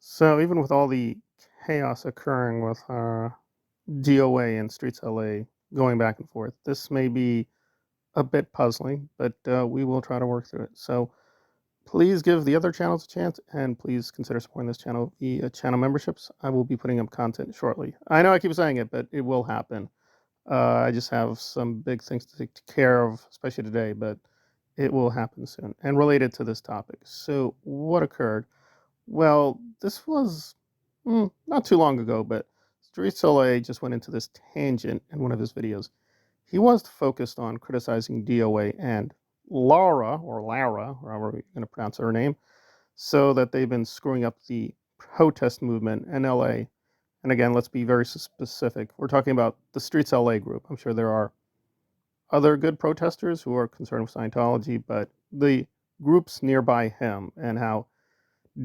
So even with all the chaos occurring with DOA and Streets LA going back and forth, this may be a bit puzzling, but we will try to work through it. So please give the other channels a chance, and please consider supporting this channel via channel memberships. I will be putting up content shortly. I know I keep saying it, but it will happen. I just have some big things to take care of, especially today, but it will happen soon and related to this topic. So what occurred? Well, this was not too long ago, but Street Soleil just went into this tangent in one of his videos. He was focused on criticizing DOA and Lara, or Lara, however you're going to pronounce her name, so that they've been screwing up the protest movement in LA. And again, let's be very specific. We're talking about the Streets LA group. I'm sure there are other good protesters who are concerned with Scientology, but the groups nearby him and how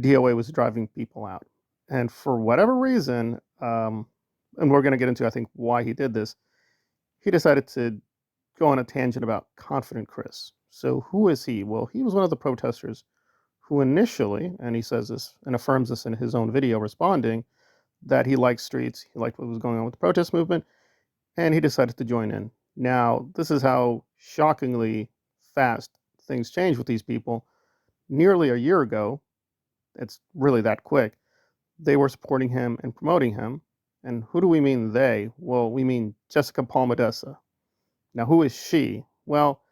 DOA was driving people out. And for whatever reason, and we're going to get into, I think, why he did this, he decided to go on a tangent about Confident Chris. So who is he? Well, he was one of the protesters who initially, and he says this and affirms this in his own video responding, that he liked streets, he liked what was going on with the protest movement, and he decided to join in. Now, this is how shockingly fast things change with these people. Nearly a year ago, it's really that quick, they were supporting him and promoting him. And who do we mean they? Well, we mean Jessica Palmadessa. Now, who is she? Well,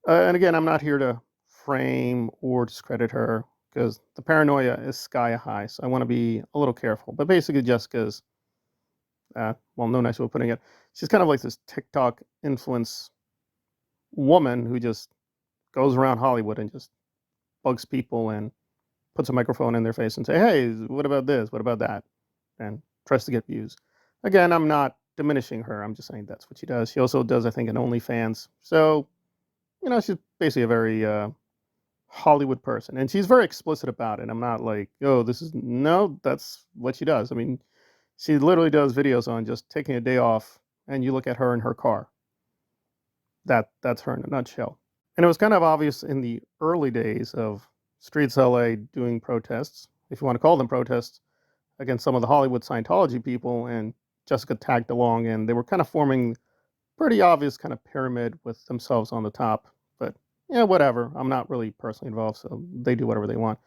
and again, I'm not here to frame or discredit her because the paranoia is sky high. So I want to be a little careful. But basically, Jessica's, well, no nice way of putting it. She's kind of like this TikTok influence woman who just goes around Hollywood and just bugs people and puts a microphone in their face and say, hey, what about this? What about that? And tries to get views. Again, I'm not diminishing her. I'm just saying that's what she does. She also does, I think, an OnlyFans. So, she's basically a very Hollywood person. And she's very explicit about it. I'm not like, oh, no, that's what she does. I mean, she literally does videos on just taking a day off and you look at her in her car. That's her in a nutshell. And it was kind of obvious in the early days of Streets LA doing protests, if you want to call them protests, against some of the Hollywood Scientology people, and Jessica tagged along, and they were kind of forming pretty obvious kind of pyramid with themselves on the top. But yeah, whatever. I'm not really personally involved, so they do whatever they want.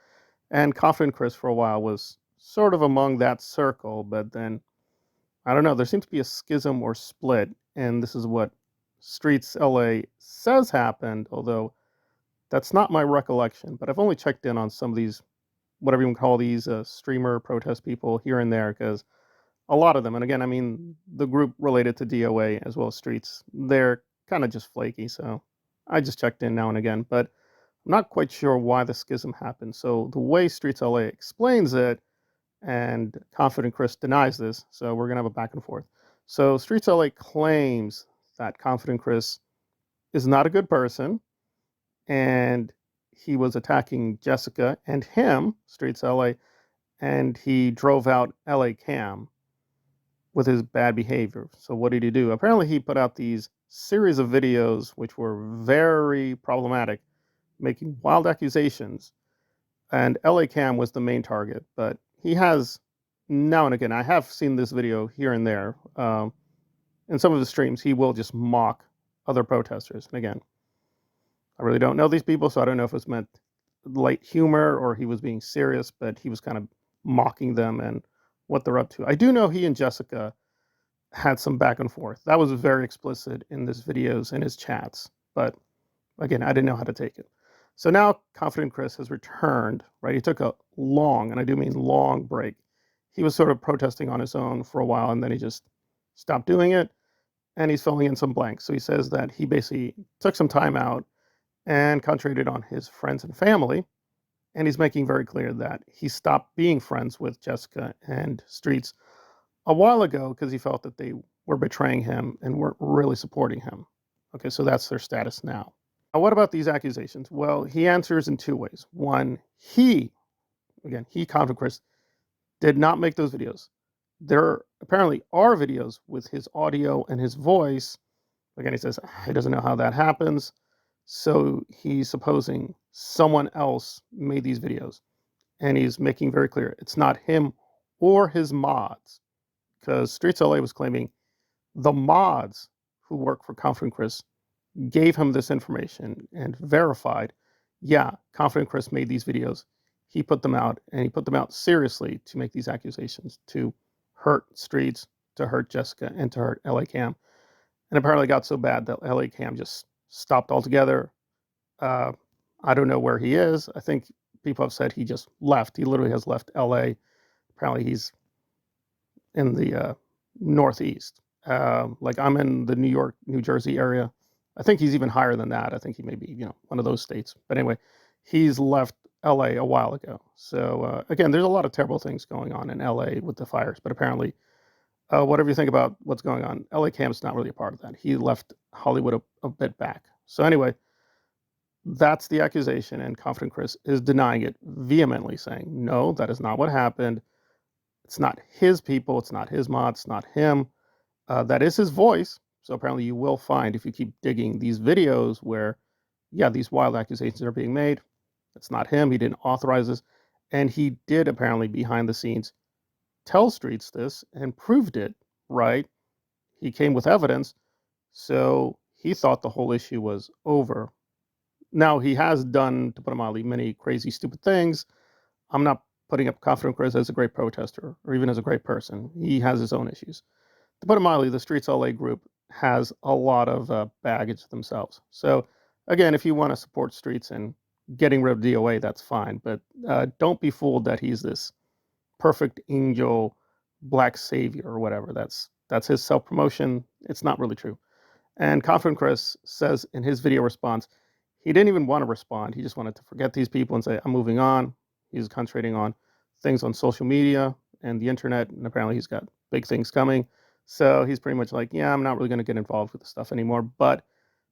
And Confident Chris for a while was sort of among that circle, but then I don't know. There seems to be a schism or split, and this is what Streets LA says happened, although that's not my recollection. But I've only checked in on some of these, whatever you want to call these, streamer protest people here and there, because a lot of them, and again, I mean, the group related to DOA as well as Streets, they're kind of just flaky, so I just checked in now and again, but I'm not quite sure why the schism happened. So the way Streets LA explains it, and Confident Chris denies this, so we're going to have a back and forth. So Streets LA claims that Confident Chris is not a good person, and he was attacking Jessica and him, Streets LA, and he drove out LA Cam with his bad behavior. So what did he do? Apparently he put out these series of videos which were very problematic, making wild accusations, and LA Cam was the main target. But he has, now and again, I have seen this video here and there, in some of the streams, he will just mock other protesters. And again, I really don't know these people, so I don't know if it's meant light humor or he was being serious, but he was kind of mocking them and what they're up to. I do know he and Jessica had some back and forth. That was very explicit in his videos and his chats, but again, I didn't know how to take it. So now Confident Chris has returned, right? He took a long, and I do mean long, break. He was sort of protesting on his own for a while, and then he just stopped doing it, and he's filling in some blanks. So he says that he basically took some time out and concentrated on his friends and family, and he's making very clear that he stopped being friends with Jessica and Streets a while ago because he felt that they were betraying him and weren't really supporting him. Okay, so that's their status now. Now, what about these accusations? Well, he answers in two ways. One, Confident Chris, did not make those videos. There apparently are videos with his audio and his voice. Again, he says he doesn't know how that happens. So he's supposing someone else made these videos. and he's making very clear it's not him or his mods, because Streets LA was claiming the mods who work for Confident Chris gave him this information and verified, yeah, Confident Chris made these videos. He put them out, and he put them out seriously to make these accusations to hurt Streets, to hurt Jessica, and to hurt LA Cam. And apparently it got so bad that LA Cam just stopped altogether. Uh, I don't know where he is. I think people have said he just left. He literally has left LA. Apparently he's in the Northeast. Like I'm in the New York, New Jersey area. I think he's even higher than that. I think he may be, one of those states. But anyway, he's left LA a while ago. So again, there's a lot of terrible things going on in LA with the fires. But apparently, whatever you think about what's going on, LA Cam's not really a part of that. He left Hollywood a bit back. So anyway, that's the accusation, and Confident Chris is denying it vehemently, saying, no, that is not what happened. It's not his people. It's not his mods. It's not him. That is his voice. So apparently you will find, if you keep digging, these videos where, yeah, these wild accusations are being made. It's not him. He didn't authorize this. And he did apparently behind the scenes tell Streets this and proved it, right? He came with evidence. So he thought the whole issue was over. Now, he has done, to put it mildly, many crazy, stupid things. I'm not putting up Confident Chris as a great protester or even as a great person. He has his own issues. To put it mildly, the Streets LA group has a lot of baggage themselves. So, again, if you want to support Streets and getting rid of DOA, that's fine. But don't be fooled that he's this perfect angel, black savior or whatever. That's his self-promotion. It's not really true. And Confident Chris says in his video response, he didn't even want to respond. He just wanted to forget these people and say, I'm moving on. He's concentrating on things on social media and the internet, and apparently he's got big things coming. So he's pretty much like, yeah, I'm not really going to get involved with this stuff anymore. But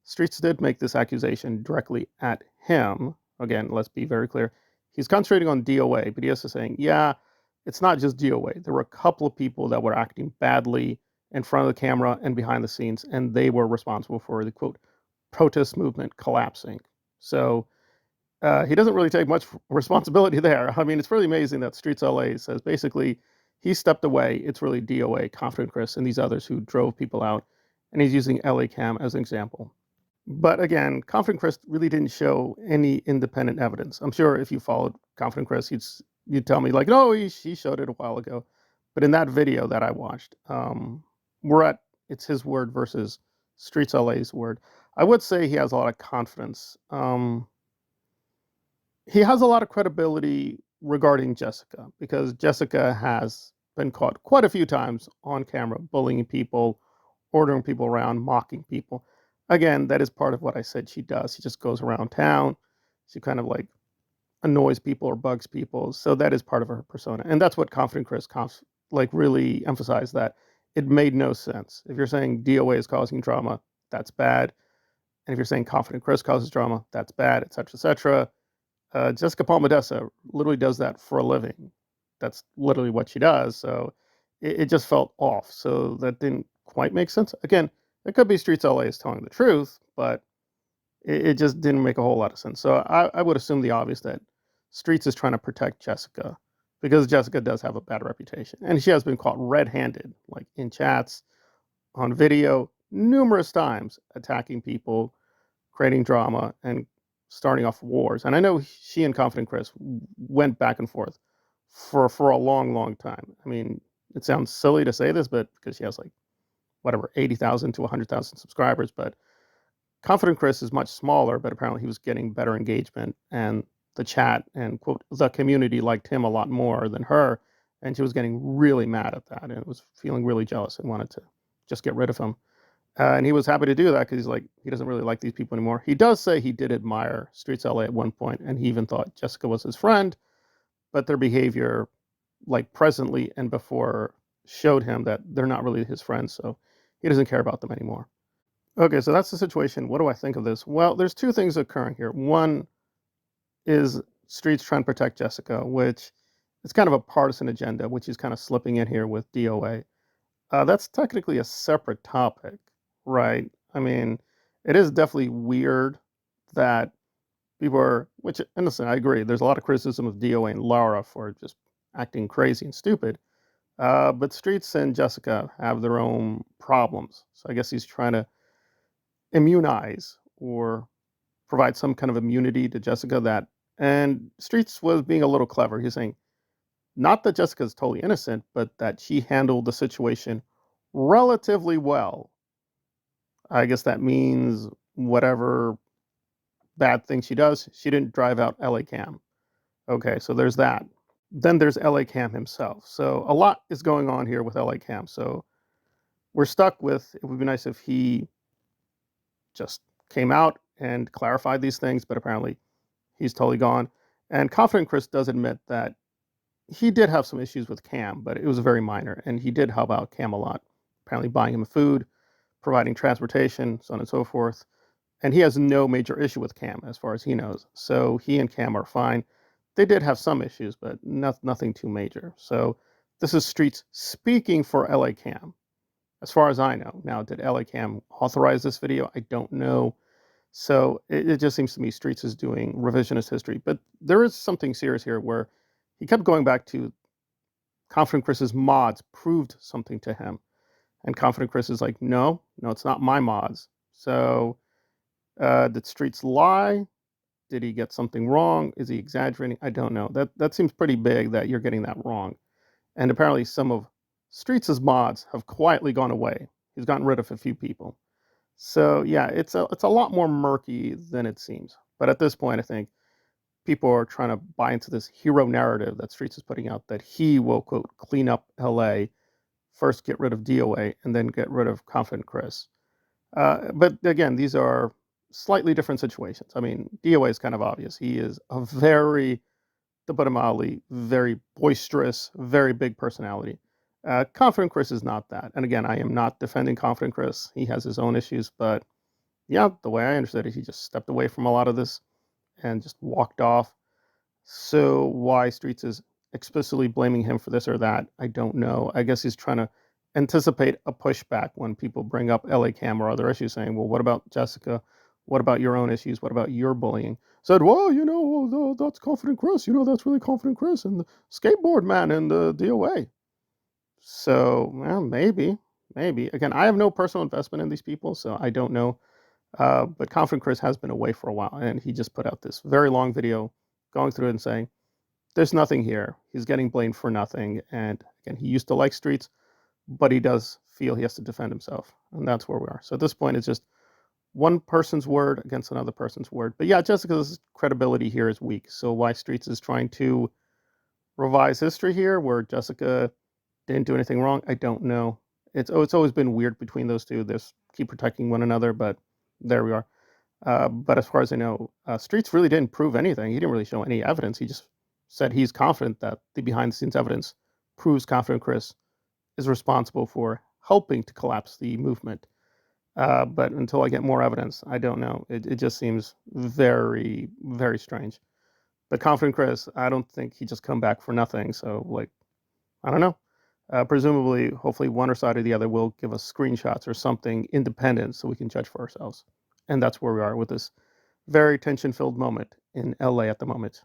Streets did make this accusation directly at him. Again, let's be very clear. He's concentrating on DOA, but he also saying, yeah, it's not just DOA. There were a couple of people that were acting badly in front of the camera and behind the scenes, and they were responsible for the, quote, protest movement collapsing. So he doesn't really take much responsibility there. I mean, it's really amazing that Streets LA says basically he stepped away. It's really DOA, Confident Chris, and these others who drove people out, and he's using LA Cam as an example. But again, Confident Chris really didn't show any independent evidence. I'm sure if you followed Confident Chris, you'd tell me like, no, he showed it a while ago. But in that video that I watched, it's his word versus Streets LA's word. I would say he has a lot of confidence. He has a lot of credibility regarding Jessica, because Jessica has been caught quite a few times on camera bullying people, ordering people around, mocking people. Again, that is part of what I said she does. She just goes around town. She kind of like annoys people or bugs people. So that is part of her persona. And that's what Confident Chris really emphasized, that it made no sense. If you're saying DOA is causing drama, that's bad. And if you're saying Confident Chris causes drama, that's bad, etc., etc. Jessica Palmadessa literally does that for a living. That's literally what she does. So it just felt off. So that didn't quite make sense. Again, it could be Streets LA is telling the truth, but it just didn't make a whole lot of sense. So I would assume the obvious, that Streets is trying to protect Jessica, because Jessica does have a bad reputation. And she has been caught red-handed, like in chats, on video, numerous times, attacking people, creating drama, and starting off wars. And I know she and Confident Chris went back and forth for a long, long time. I mean, it sounds silly to say this, but because she has like, whatever, 80,000 to 100,000 subscribers, but Confident Chris is much smaller, but apparently he was getting better engagement, and the chat and, quote, the community liked him a lot more than her. And she was getting really mad at that and was feeling really jealous and wanted to just get rid of him. And he was happy to do that, because he's like, he doesn't really like these people anymore. He does say he did admire Streets LA at one point, and he even thought Jessica was his friend, but their behavior, like presently and before, showed him that they're not really his friends, so he doesn't care about them anymore. Okay, so that's the situation. What do I think of this? Well, there's two things occurring here. One is Streets trying to protect Jessica, which is kind of a partisan agenda, which is kind of slipping in here with DOA. That's technically a separate topic, right? I mean, it is definitely weird that People are, which, and listen, I agree. There's a lot of criticism of DOA and Lara for just acting crazy and stupid. But Streets and Jessica have their own problems. So I guess he's trying to immunize or provide some kind of immunity to Jessica that, and Streets was being a little clever. He's saying, not that Jessica's totally innocent, but that she handled the situation relatively well. I guess that means whatever bad thing she does, she didn't drive out LA Cam. Okay, so there's that. Then there's LA Cam himself. So a lot is going on here with LA Cam. So we're stuck with, it would be nice if he just came out and clarified these things, but apparently he's totally gone. And Confident Chris does admit that he did have some issues with Cam, but it was very minor. And he did help out Cam a lot, apparently buying him food, providing transportation, so on and so forth. And he has no major issue with Cam as far as he knows. So he and Cam are fine. They did have some issues, but nothing too major. So this is Streets speaking for LA Cam, as far as I know. Now, did LA Cam authorize this video? I don't know. So it just seems to me Streets is doing revisionist history. But there is something serious here where he kept going back to Confident Chris's mods proved something to him. And Confident Chris is like, no, it's not my mods. So did Streets lie? Did he get something wrong? Is he exaggerating? I don't know. That seems pretty big that you're getting that wrong. And apparently some of Streets' mods have quietly gone away. He's gotten rid of a few people. So yeah, it's a lot more murky than it seems. But at this point, I think people are trying to buy into this hero narrative that Streets is putting out that he will, quote, clean up LA, first get rid of DOA, and then get rid of Confident Chris. But again, these are slightly different situations. I mean, DOA is kind of obvious. He is a very, to put it mildly, very boisterous, very big personality. Confident Chris is not that. And again, I am not defending Confident Chris. He has his own issues, but yeah, the way I understood it, he just stepped away from a lot of this and just walked off. So why Streets is explicitly blaming him for this or that, I don't know. I guess he's trying to anticipate a pushback when people bring up LA Cam or other issues, saying, well, what about Jessica? What about your own issues? What about your bullying? Said, well, that's Confident Chris. That's really Confident Chris and the skateboard man and the DOA. So, well, maybe. Again, I have no personal investment in these people, so I don't know. But Confident Chris has been away for a while, and he just put out this very long video going through it and saying, there's nothing here. He's getting blamed for nothing. And again, he used to like Streets, but he does feel he has to defend himself. And that's where we are. So at this point, it's just one person's word against another person's word. But yeah, Jessica's credibility here is weak. So why Streets is trying to revise history here, where Jessica didn't do anything wrong, I don't know. It's always been weird between those two. They keep protecting one another, but there we are. But as far as I know, Streets really didn't prove anything. He didn't really show any evidence. He just said he's confident that the behind-the-scenes evidence proves Confident Chris is responsible for helping to collapse the movement. But until I get more evidence, I don't know. It just seems very, very strange. But Confident Chris, I don't think he just come back for nothing. So, like, I don't know. Presumably, hopefully one side or the other will give us screenshots or something independent so we can judge for ourselves. And that's where we are with this very tension-filled moment in LA at the moment.